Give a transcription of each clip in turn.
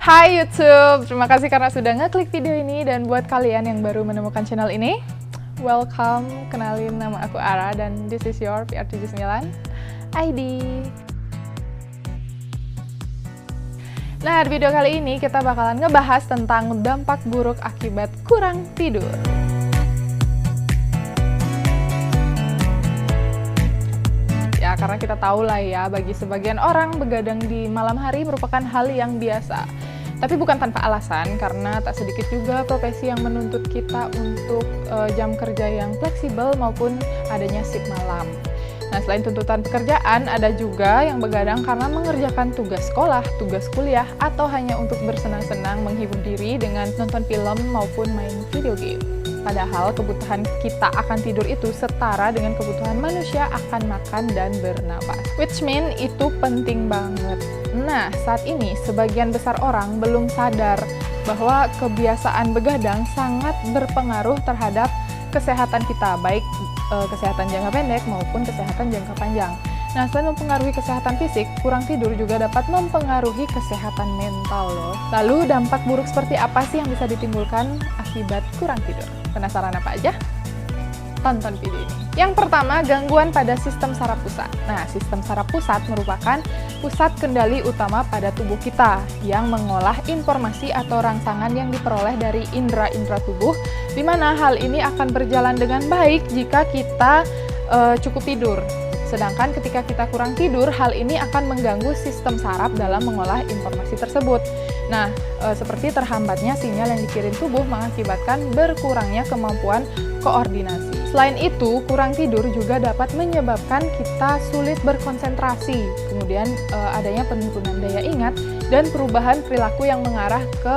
Hai YouTube, terima kasih karena sudah ngeklik video ini. Dan buat kalian yang baru menemukan channel ini, welcome, kenalin nama aku Ara dan this is your PR79 ID. Nah, di video kali ini kita bakalan ngebahas tentang dampak buruk akibat kurang tidur. Ya, karena kita tahu lah ya, bagi sebagian orang begadang di malam hari merupakan hal yang biasa. Tapi bukan tanpa alasan, karena tak sedikit juga profesi yang menuntut kita untuk jam kerja yang fleksibel maupun adanya shift malam. Nah, selain tuntutan pekerjaan, ada juga yang begadang karena mengerjakan tugas sekolah, tugas kuliah, atau hanya untuk bersenang-senang menghibur diri dengan nonton film maupun main video game. Padahal kebutuhan kita akan tidur itu setara dengan kebutuhan manusia akan makan dan bernapas. Which mean itu penting banget. Nah, saat ini sebagian besar orang belum sadar bahwa kebiasaan begadang sangat berpengaruh terhadap kesehatan kita, baik kesehatan jangka pendek maupun kesehatan jangka panjang. Nah, selain mempengaruhi kesehatan fisik, kurang tidur juga dapat mempengaruhi kesehatan mental loh. Lalu dampak buruk seperti apa sih yang bisa ditimbulkan akibat kurang tidur? Penasaran apa aja? Tonton video ini. Yang pertama, gangguan pada sistem saraf pusat. Nah, sistem saraf pusat merupakan pusat kendali utama pada tubuh kita yang mengolah informasi atau rangsangan yang diperoleh dari indera-indera tubuh, di mana hal ini akan berjalan dengan baik jika kita cukup tidur. Sedangkan ketika kita kurang tidur, hal ini akan mengganggu sistem saraf dalam mengolah informasi tersebut. Nah, seperti terhambatnya sinyal yang dikirim tubuh mengakibatkan berkurangnya kemampuan koordinasi. Selain itu, kurang tidur juga dapat menyebabkan kita sulit berkonsentrasi, kemudian adanya penurunan daya ingat, dan perubahan perilaku yang mengarah ke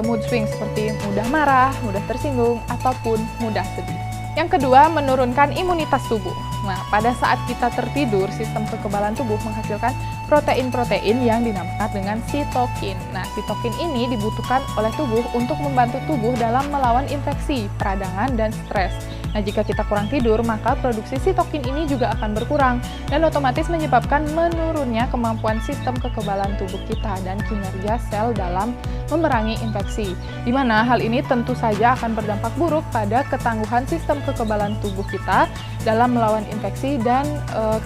mood swing seperti mudah marah, mudah tersinggung, ataupun mudah sedih. Yang kedua, menurunkan imunitas tubuh. Nah, pada saat kita tertidur, sistem kekebalan tubuh menghasilkan protein-protein yang dinamakan dengan sitokin. Nah, sitokin ini dibutuhkan oleh tubuh untuk membantu tubuh dalam melawan infeksi, peradangan, dan stres. Nah, jika kita kurang tidur, maka produksi sitokin ini juga akan berkurang dan otomatis menyebabkan menurunnya kemampuan sistem kekebalan tubuh kita dan kinerja sel dalam memerangi infeksi. Di mana hal ini tentu saja akan berdampak buruk pada ketangguhan sistem kekebalan tubuh kita dalam melawan infeksi dan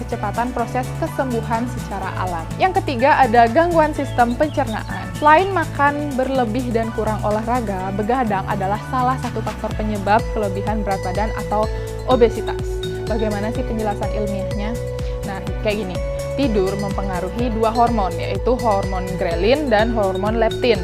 kecepatan proses kesembuhan secara alami. Yang ketiga, ada gangguan sistem pencernaan. Selain makan berlebih dan kurang olahraga, begadang adalah salah satu faktor penyebab kelebihan berat badan atau obesitas. Bagaimana sih penjelasan ilmiahnya? Nah, kayak gini. Tidur mempengaruhi dua hormon, yaitu hormon grelin dan hormon leptin.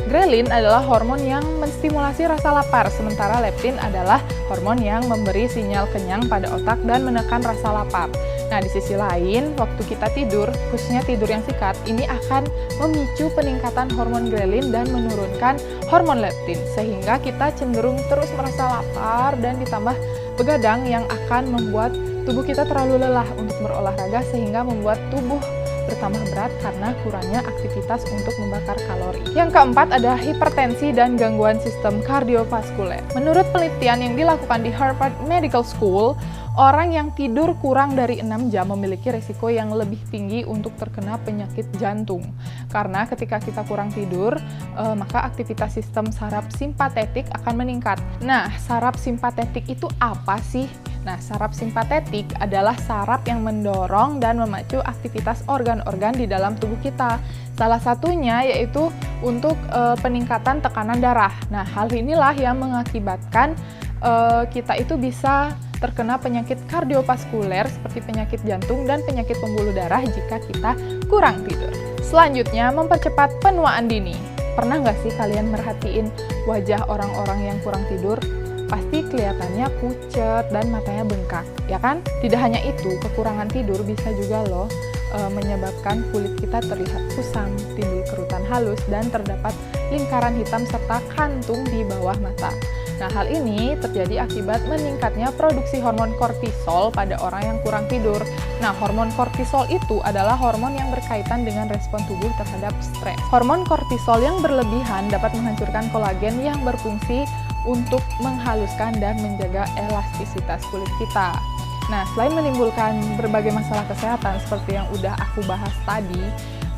Grelin adalah hormon yang menstimulasi rasa lapar, sementara leptin adalah hormon yang memberi sinyal kenyang pada otak dan menekan rasa lapar. Nah, di sisi lain, waktu kita tidur, khususnya tidur yang singkat, ini akan memicu peningkatan hormon grelin dan menurunkan hormon leptin, sehingga kita cenderung terus merasa lapar dan ditambah begadang yang akan membuat tubuh kita terlalu lelah untuk berolahraga, sehingga membuat tubuh bertambah berat karena kurangnya aktivitas untuk membakar kalori. Yang keempat ada hipertensi dan gangguan sistem kardiovaskuler. Menurut penelitian yang dilakukan di Harvard Medical School, orang yang tidur kurang dari 6 jam memiliki risiko yang lebih tinggi untuk terkena penyakit jantung. Karena ketika kita kurang tidur, maka aktivitas sistem saraf simpatetik akan meningkat. Nah, saraf simpatetik itu apa sih? Nah, saraf simpatetik adalah saraf yang mendorong dan memacu aktivitas organ-organ di dalam tubuh kita. Salah satunya yaitu untuk peningkatan tekanan darah. Nah, hal inilah yang mengakibatkan kita itu bisa terkena penyakit kardiovaskuler seperti penyakit jantung dan penyakit pembuluh darah jika kita kurang tidur. Selanjutnya, mempercepat penuaan dini. Pernah nggak sih kalian merhatiin wajah orang-orang yang kurang tidur? Pasti kelihatannya pucet dan matanya bengkak, ya kan? Tidak hanya itu, kekurangan tidur bisa juga loh menyebabkan kulit kita terlihat kusam, timbul kerutan halus, dan terdapat lingkaran hitam serta kantung di bawah mata. Nah, hal ini terjadi akibat meningkatnya produksi hormon kortisol pada orang yang kurang tidur. Nah, hormon kortisol itu adalah hormon yang berkaitan dengan respon tubuh terhadap stres. Hormon kortisol yang berlebihan dapat menghancurkan kolagen yang berfungsi untuk menghaluskan dan menjaga elastisitas kulit kita. Nah, selain menimbulkan berbagai masalah kesehatan seperti yang udah aku bahas tadi,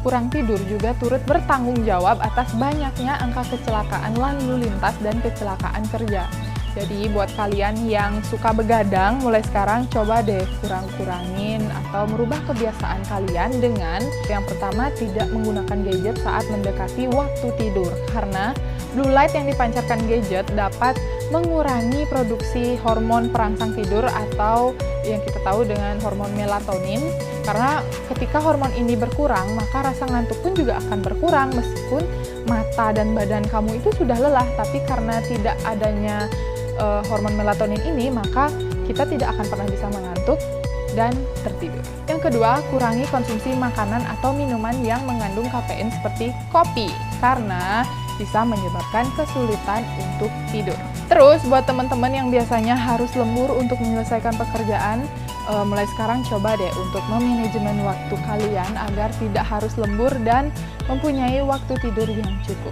kurang tidur juga turut bertanggung jawab atas banyaknya angka kecelakaan lalu lintas dan kecelakaan kerja. Jadi buat kalian yang suka begadang, mulai sekarang coba deh kurang-kurangin atau merubah kebiasaan kalian dengan yang pertama, tidak menggunakan gadget saat mendekati waktu tidur. Karena blue light yang dipancarkan gadget dapat mengurangi produksi hormon perangsang tidur atau yang kita tahu dengan hormon melatonin. Karena ketika hormon ini berkurang, maka rasa ngantuk pun juga akan berkurang meskipun mata dan badan kamu itu sudah lelah, tapi karena tidak adanya hormon melatonin ini, maka kita tidak akan pernah bisa mengantuk dan tertidur. Yang kedua, kurangi konsumsi makanan atau minuman yang mengandung kafein seperti kopi, karena bisa menyebabkan kesulitan untuk tidur. Terus, buat teman-teman yang biasanya harus lembur untuk menyelesaikan pekerjaan, mulai sekarang coba deh untuk memanajemen waktu kalian agar tidak harus lembur dan mempunyai waktu tidur yang cukup.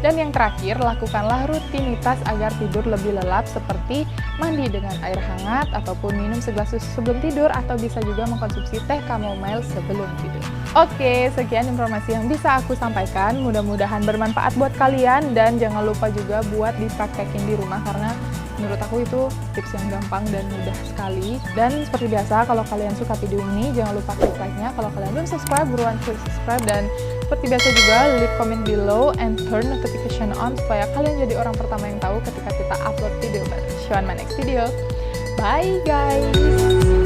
Dan yang terakhir, lakukanlah rutinitas agar tidur lebih lelap seperti mandi dengan air hangat ataupun minum segelas susu sebelum tidur, atau bisa juga mengkonsumsi teh chamomile sebelum tidur. Oke, sekian informasi yang bisa aku sampaikan. Mudah-mudahan bermanfaat buat kalian dan jangan lupa juga buat dipraktekin di rumah karena menurut aku itu tips yang gampang dan mudah sekali. Dan seperti biasa, kalau kalian suka video ini, jangan lupa klik like-nya. Kalau kalian belum subscribe, buruan klik subscribe. Dan seperti biasa juga, leave comment below and turn notification on supaya kalian jadi orang pertama yang tahu ketika kita upload video baru. See you on my next video. Bye guys!